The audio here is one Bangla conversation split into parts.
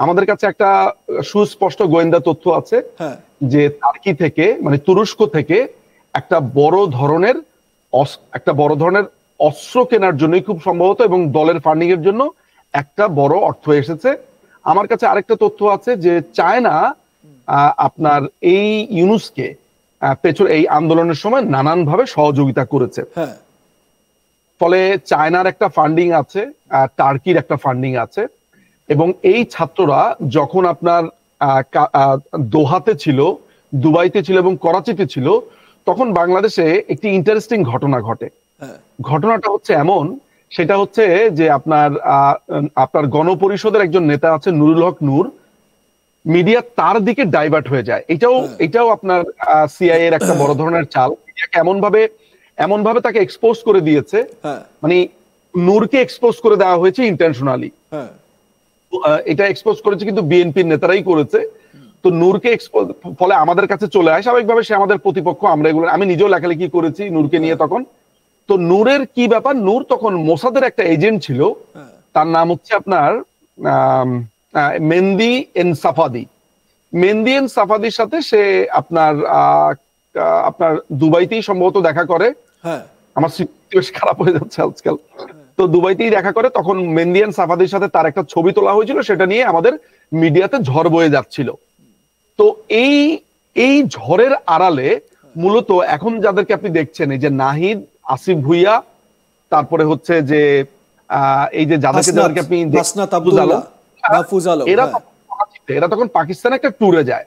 আমাদের কাছে একটা সুস্পষ্ট গোয়েন্দা তথ্য আছে যে টার্কি থেকে মানে তুরস্ক থেকে একটা বড় ধরনের অস্ত্র কেনার জন্যই খুব সম্ভবত এবং দলের ফান্ডিং এর জন্য একটা বড় অর্থ এসেছে। আমার কাছে আরেকটা তথ্য আছে যে চায়না আপনার এই ইউনুসকে এই আন্দোলনের সময় নানান ভাবে সহযোগিতা করেছে। ফলে চায়নার একটা ফান্ডিং আছে, টার্কির একটা ফান্ডিং আছে, এবং এই ছাত্ররা যখন আপনার দোহাতে ছিল, দুবাইতে ছিল এবং করাচিতে ছিল, তখন বাংলাদেশে একটি ইন্টারেস্টিং ঘটনা ঘটে। ঘটনাটা হচ্ছে এমন, সেটা হচ্ছে যে আপনার গণপরিষদের একজন নেতা আছে নুরুল হক নূর, মিডিয়া তার দিকে ডাইভার্ট হয়ে যায়। এটাও আপনার সিআইএ এর একটা বড় ধরনের চাল। এমন ভাবে তাকে এক্সপোজ করে দিয়েছে, মানে নূরকে এক্সপোজ করে দেওয়া হয়েছে ইন্টেনশনালি। এটা এক্সপোজ করেছে কিন্তু বিএনপির নেতারাই করেছে। তো নূরকে এক্সপোজ, ফলে আমাদের কাছে চলে আসে, স্বাভাবিকভাবে সে আমাদের প্রতিপক্ষ। আমরা এগুলো, আমি নিজেও লেখালেখি করেছি নূরকে নিয়ে তখন। তো নূরের কি ব্যাপার, নূর তখন মোসাদের একটা এজেন্ট ছিল, তার নাম হচ্ছে আপনার মেহেদী এন সাফাদি। মেহেদী এন সাফাদির সাথে সে আপনার দুবাইতেই সম্ভবত দেখা করে। আমার স্মৃতি বেশ খারাপ হয়ে যাচ্ছে আজকাল। তো দুবাইতেই দেখা করে, তখন মেহেদী এন সাফাদির সাথে তার একটা ছবি তোলা হয়েছিল, সেটা নিয়ে আমাদের মিডিয়াতে ঝড় বয়ে যাচ্ছিল। তো এই ঝড়ের আড়ালে মূলত এখন যাদেরকে আপনি দেখছেন, এই যে নাহিদ, আসিফ ভুইয়া, তারপরে হচ্ছে যে এই যে যাদেরকে আপনি এরা তখন পাকিস্তানে একটা ট্যুরে যায়।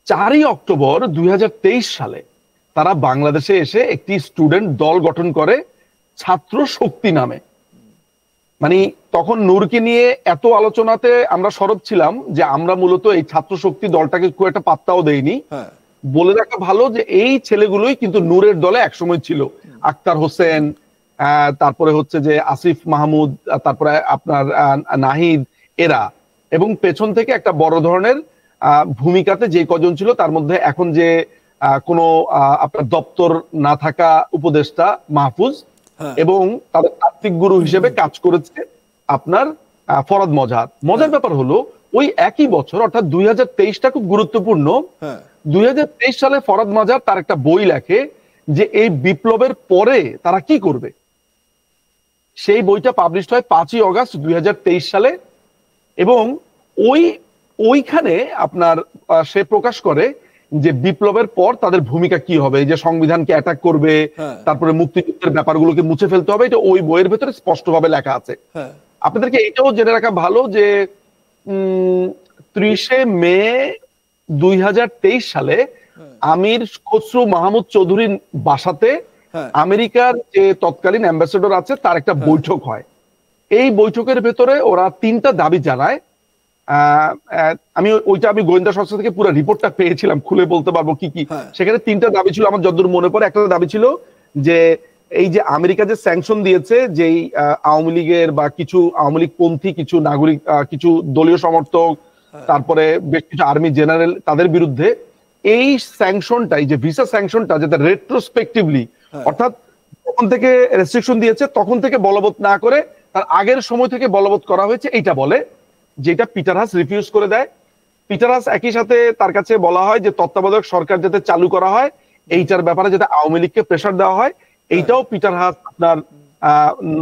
4ই অক্টোবর 2023 সালে তারা বাংলাদেশে এসে একটি স্টুডেন্ট দল গঠন করে ছাত্র শক্তি নামে। মানে তখন নূরকে নিয়ে এত আলোচনাতে আমরা সরব ছিলাম যে আমরা মূলত এই ছাত্র শক্তি দলটাকে খুব একটা পাত্তাও দেইনি। বলে রাখা ভালো যে এই ছেলেগুলোই কিন্তু নূরের দলে একসময় ছিল। আক্তার হোসেন, তারপরে হচ্ছে যে আসিফ মাহমুদ, তারপরে আপনার নাহিদ, এরা, এবং পেছন থেকে একটা বড় ধরনের ভূমিকাতে যে কজন ছিল, তার মধ্যে এখন যে কোনো আপনার দপ্তর না থাকা উপদেষ্টা মাহফুজ, এবং তাদের আর্থিক গুরু হিসেবে কাজ করেছে আপনার ফরাদ মজার। মজার ব্যাপার হলো ওই একই বছর অর্থাৎ 2023টা খুব গুরুত্বপূর্ণ। 2023 সালে ফরাদ মজার তার একটা বই লেখে যে এই বিপ্লবের পরে তারা কি করবে। সেই বইটা পাবলিশ হয় 5ই অগাস্ট 2023 সালে, এবং ওইখানে আপনার সে প্রকাশ করে যে বিপ্লবের পর তাদের ভূমিকা কি হবে, যে সংবিধানকে অ্যাটাক করবে, তারপরে মুক্তিযুদ্ধের ব্যাপারগুলোকে মুছে ফেলতে হবে। এটা ওই বইয়ের ভেতরে স্পষ্টভাবে লেখা আছে। আপনাদেরকে এটাও জেনে রাখা ভালো যে 30শে মে 2023 সালে আমির খসরু মাহমুদ চৌধুরীর বাসাতে আমেরিকার যে তৎকালীন অ্যাম্বাসেডর আছে তার একটা বৈঠক হয়। এই বৈঠকের ভেতরে ওরা 3টা দাবি জানায়। আমি গোয়েন্দা সংস্থা থেকে পুরো রিপোর্টটা পেয়েছিলাম, খুলে বলতে পারবো কি কি। সেখানে 3টা দাবি ছিল আমার যতদূর মনে পড়ে। একটা দাবি ছিল যে এই যে আমেরিকা যে স্যাংশন দিয়েছে, যেই আওয়ামী লীগের বা কিছু আওয়ামী লীগ পন্থী কিছু নাগরিক, কিছু দলীয় সমর্থক, তারপরে বেশ কিছু আর্মি জেনারেল, তাদের বিরুদ্ধে এই স্যাংশনটা, এই যে ভিসা স্যাংশনটা, যাতে রেট্রোস্পেক্টিভলি, অর্থাৎ তখন থেকে রেস্ট্রিকশন দিয়েছে তখন থেকে বলবৎ না করে তার আগের সময় থেকে বলবৎ করা হয়েছে, এইটা বলে, যেটা পিটার হাস রিফিউজ করে দেয়। পিটার হাস একই সাথে তার কাছে বলা হয় যে তত্ত্বাবধায়ক সরকার যাতে চালু করা হয়, এইটার ব্যাপারে যাতে আওয়ামী লীগকে প্রেসার দেওয়া হয়, এইটাও পিটার হাস আপনার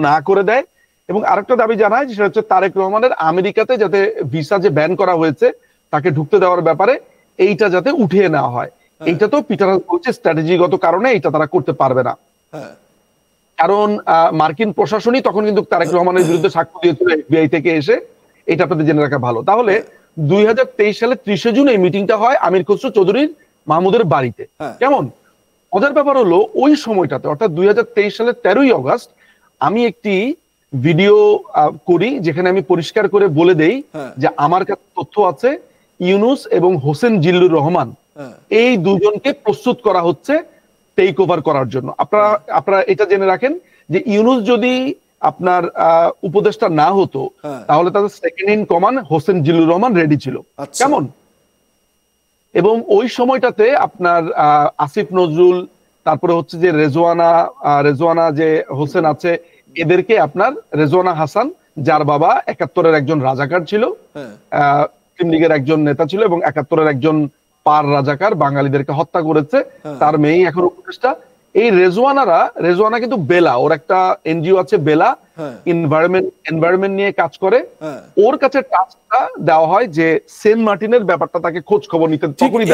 না করে দেয়। এবং আরেকটা দাবি জানায় সেটা হচ্ছে তারেক রহমানের আমেরিকাতে যাতে ভিসা যে ব্যান করা হয়েছে তাকে ঢুকতে দেওয়ার ব্যাপারে এইটা যাতে উঠিয়ে নেওয়া হয়। এইটা তো পিটার হাস বলছে স্ট্র্যাটেজিগত কারণে এইটা তারা করতে পারবে না, কারণ মার্কিন প্রশাসনই তখন কিন্তু তারেক রহমানের বিরুদ্ধে সাক্ষ্য দিয়েছিল এফবিআই থেকে এসে। এটা আপনাদের জেনে রাখা ভালো। তাহলে 2023 সালে 30শে জুন এই মিটিংটা হয় আমির খসরু চৌধুরীর মাহমুদের বাড়িতে। কেমন মজার ব্যাপার হলো, ওই সময়টাতে অর্থাৎ 2023 সালের 13ই অগস্ট আমি একটি ভিডিও করি যেখানে আমি পরিষ্কার করে বলে দেই যে আমার কাছে তথ্য আছে ইউনুস এবং হোসেন জিল্লুর রহমান এই দুজনকে প্রস্তুত করা হচ্ছে টেক ওভার করার জন্য। আপনারা এটা জেনে রাখেন যে ইউনুস যদি আপনার উপদেষ্টা না হতো তাহলে তাদের second in command Hossain Zillur Rahman ready ছিল। কেমন, এবং ওই সময়টাতে আপনার আসিফ নজরুল, তারপরে হচ্ছে যে রেজওয়ানা যে হোসেন আছে, এদেরকে আপনার রেজওয়ানা হাসান, যার বাবা ৭১-এর একজন রাজাকার ছিল, মুসলিম লীগের একজন নেতা ছিল এবং ৭১-এর একজন পার রাজাকার বাঙালিদেরকে হত্যা করেছে, তার মেয়েই এখন উপদেষ্টা। এই রেজওয়ানা কিন্তু বেলা, ওর একটা এনজিও আছে বেলা, এনভায়রনমেন্ট নিয়ে কাজ করে। ওর কাছে টাস্কটা দেওয়া হয় যে সেন্ট মার্টিনের ব্যাপারটা তাকে খোঁজ খবর নিতে।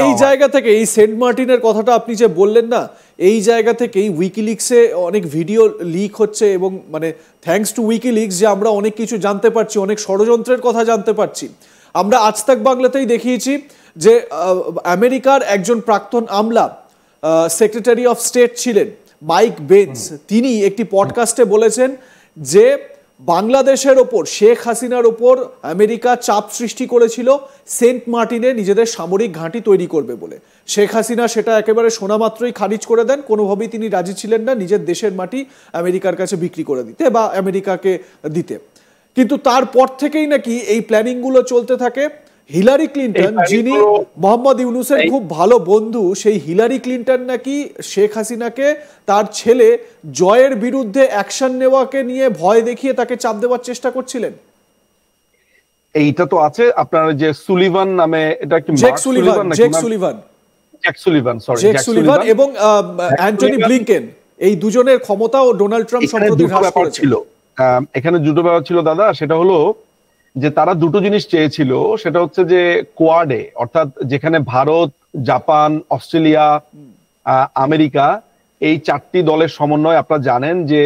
এই জায়গা থেকে এই সেন্ট মার্টিনের কথাটা আপনি যে বললেন না, এই জায়গা থেকেই উইকিলিক্সে অনেক ভিডিও লিক হচ্ছে এবং মানে থ্যাঙ্কস টু উইকিলিক্স যে আমরা অনেক কিছু জানতে পারছি, অনেক ষড়যন্ত্রের কথা জানতে পারছি। আমরা আজ তাক বাংলাতেই দেখিয়েছি যে আমেরিকার একজন প্রাক্তন আমলা সেক্রেটারি অফ স্টেট ছিলেন মাইক বেন্স, তিনি একটি পডকাস্টে বলেছেন যে বাংলাদেশের ওপর, শেখ হাসিনার ওপর আমেরিকা চাপ সৃষ্টি করেছিল সেন্ট মার্টিনে নিজেদের সামরিক ঘাঁটি তৈরি করবে বলে। শেখ হাসিনা সেটা একেবারে শোনা মাত্রই খারিজ করে দেন, কোনোভাবেই তিনি রাজি ছিলেন না নিজের দেশের মাটি আমেরিকার কাছে বিক্রি করে দিতে বা আমেরিকাকে দিতে। কিন্তু তারপর থেকেই নাকি এই প্ল্যানিংগুলো চলতে থাকে। হিলারি ক্লিন্টন, যিনি মোহাম্মদ ইউনূসের খুব ভালো বন্ধু, সেই হিলারি ক্লিন্টন নাকি শেখ হাসিনাকে তার ছেলে জয়ের বিরুদ্ধে অ্যাকশন নেওয়াকে নিয়ে ভয় দেখিয়ে তাকে চাপ দেওয়ার চেষ্টা করছিলেন। এইটা তো আছে আপনার যে সুলিভান নামে, এটা কি জ্যাক সুলিভান এবং অ্যান্টনি ব্লিংকেন, এই দুজনের ক্ষমতা ও ডোনাল্ড ট্রাম্প সম্প্রতি হ্রাস করেছিল। এখানে দুটো ব্যাপার ছিল দাদা, সেটা হলো যে তারা দুটো জিনিস চেয়েছিল। সেটা হচ্ছে যে কোয়াডে, অর্থাৎ যেখানে ভারত, জাপান, অস্ট্রেলিয়া, আমেরিকা, এই 4টি দলের সমন্বয়। আপনারা জানেন যে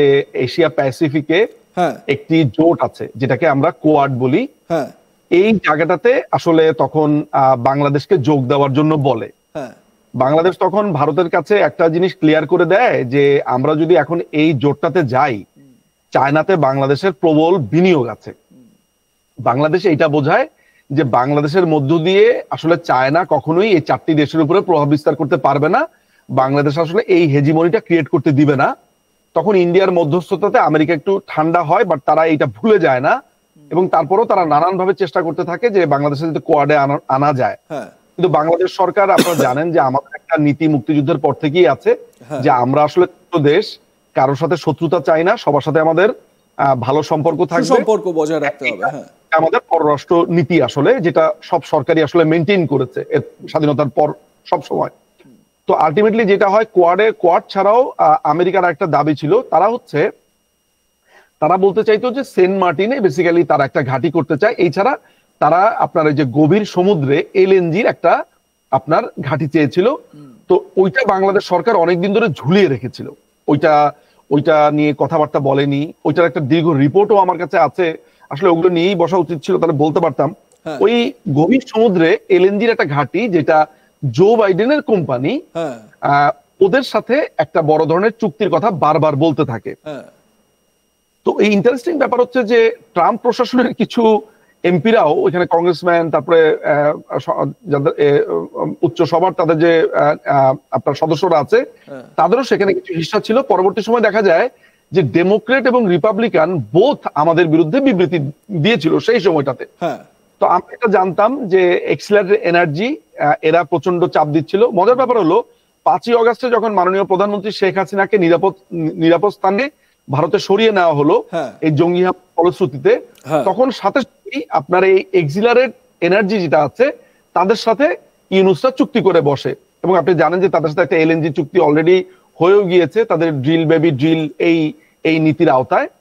এশিয়া প্যাসিফিকে একটি জোট আছে যেটাকে আমরা কোয়াড বলি। এই জায়গাটাতে আসলে তখন বাংলাদেশকে যোগ দেওয়ার জন্য বলে। বাংলাদেশ তখন ভারতের কাছে একটা জিনিস ক্লিয়ার করে দেয় যে আমরা যদি এখন এই জোটটাতে যাই, চায়নাতে বাংলাদেশের প্রবল বিনিয়োগ আছে। বাংলাদেশ এইটা বোঝায় যে বাংলাদেশের মধ্য দিয়ে আসলে চায়না কখনোই এই 4টি দেশের উপরে প্রভাব বিস্তার করতে পারবে না, বাংলাদেশ আসলে এই হেজিমনিটা ক্রিয়েট করতে দিবে না। তখন ইন্ডিয়ার মধ্যস্থতাতে আমেরিকা একটু ঠান্ডা হয়, বাট তারা এইটা ভুলে যায় না এবং তারপরেও তারা নানানভাবে চেষ্টা করতে থাকে যে বাংলাদেশে যদি কোয়াডে আনা যায়। কিন্তু বাংলাদেশ সরকার, আপনারা জানেন যে আমাদের একটা নীতি মুক্তিযুদ্ধের পর থেকেই আছে যে আমরা আসলে দেশ কারোর সাথে শত্রুতা চাই না, সবার সাথে আমাদের ভালো সম্পর্ক থাকবে, সম্পর্ক বজায় রাখতে হবে। আমাদের পররাষ্ট্র নীতি আসলে, যেটা সব সরকারই আসলে মেনটেন করেছে এর স্বাধীনতার পর সব সময়। তো আলটিমেটলি যেটা হয়, কোয়াড ছাড়াও আমেরিকার একটা দাবি ছিল, তারা বলতে চাইতো যে সেন্ট মার্টিনে বেসিক্যালি তারা একটা ঘাঁটি করতে চায়। এই ছাড়া তারা আপনার এই যে গভীর সমুদ্রে এলএনজির একটা আপনার ঘাঁটি চেয়েছিল। তো ওইটা বাংলাদেশ সরকার অনেকদিন ধরে ঝুলিয়ে রেখেছিল, ওইটা নিয়ে কথাবার্তা বলেনি। ওইটার একটা দীর্ঘ রিপোর্টও আমার কাছে আছে, আসলে ওগুলো নিয়েই বসা উচিত ছিল, তাহলে বলতে পারতাম। ওই গভীর সমুদ্রে এলএনজির একটা ঘাঁটি, যেটা জো বাইডেনের কোম্পানি ওদের সাথে একটা বড় ধরনের চুক্তির কথা বারবার বলতে থাকে। তো এই ইন্টারেস্টিং ব্যাপার হচ্ছে যে ট্রাম্প প্রশাসনের কিছু এমপিরাও, ওইখানে কংগ্রেসম্যান, তারপরে যাদের উচ্চ সভার তাদের যে আপনার সদস্যরা আছে, তাদেরও সেখানে কিছু হিস্সা ছিল। পরবর্তী সময় দেখা যায় যে ডেমোক্রেট এবং রিপাবলিকান বোথ আমাদের বিরুদ্ধে বিবৃতি দিয়েছিল সেই সময়টাতে। তো আমরা এটা জানতাম যে এক্সিলারেটেড এনার্জি এরা প্রচন্ড চাপ দিচ্ছিল। মজার ব্যাপার হলো 5ই অগাস্টে যখন মাননীয় প্রধানমন্ত্রী শেখ হাসিনাকে নিরাপদ স্থানে ভারতে সরিয়ে নেওয়া হলো এই জঙ্গি হামলার ফলশ্রুতিতে, তখন সাথে সাথেই আপনার এই এক্সিলারেট এনার্জি যেটা আছে তাদের সাথে ইউনূসরা চুক্তি করে বসে। এবং আপনি জানেন যে তাদের সাথে একটা এলএনজি চুক্তি অলরেডি হয়েও গিয়েছে তাদের ড্রিল বেবি ড্রিল এই নীতির আওতায়।